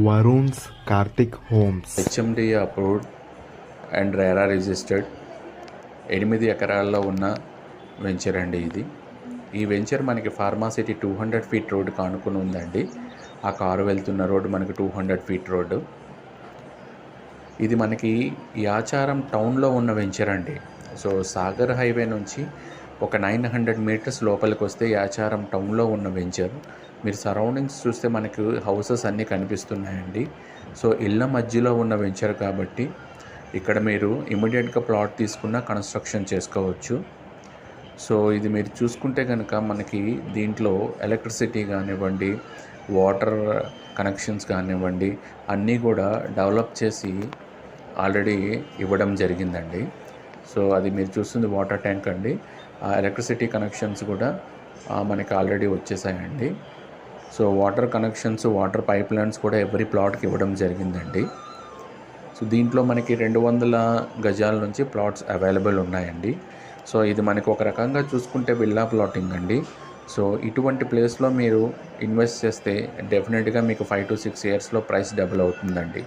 Varun's Karthik homes. HMD approved and RERA registered 8 ఎకరాల్లో ఉన్న venture అండి ఇది. ఈ వెంచర్ మనకి ఫార్మాసిటీ 200 ఫీట్ రోడ్ కానుకుని ఉందండి. ఆ కారు వెళ్తున్న రోడ్డు మనకి 200 ఫీట్ రోడ్డు. ఇది మనకి యాచారం టౌన్లో ఉన్న వెంచర్ అండి. సో సాగర్ హైవే నుంచి ఒక 900 మీటర్స్ లోపలికి వస్తే యాచారం టౌన్లో ఉన్న వెంచర్. మీరు సరౌండింగ్స్ చూస్తే మనకు హౌసెస్ అన్నీ కనిపిస్తున్నాయండి. సో ఇళ్ళ మధ్యలో ఉన్న వెంచర్ కాబట్టి ఇక్కడ మీరు ఇమీడియట్గా ప్లాట్ తీసుకున్న కన్స్ట్రక్షన్ చేసుకోవచ్చు. సో ఇది మీరు చూసుకుంటే కనుక మనకి దీంట్లో ఎలక్ట్రిసిటీ కానివ్వండి, వాటర్ కనెక్షన్స్ కానివ్వండి అన్నీ కూడా డెవలప్ చేసి ఆల్రెడీ ఇవ్వడం జరిగిందండి. సో అది మీరు చూస్తుంది వాటర్ ట్యాంక్ అండి. ఆ ఎలక్ట్రిసిటీ కనెక్షన్స్ కూడా మనకి ఆల్రెడీ వచ్చేసాయండి. So water connections, water pipe lines కూడా ఎవరి ప్లాట్కి ఇవ్వడం జరిగిందండి. సో దీంట్లో మనకి 200 గజాల నుంచి ప్లాట్స్ అవైలబుల్ ఉన్నాయండి. సో ఇది మనకి ఒక రకంగా చూసుకుంటే విల్లా ప్లాటింగ్ అండి. సో ఇటువంటి ప్లేస్లో మీరు ఇన్వెస్ట్ చేస్తే డెఫినెట్గా మీకు 5 to 6 ఇయర్స్లో ప్రైస్ డబుల్ అవుతుందండి.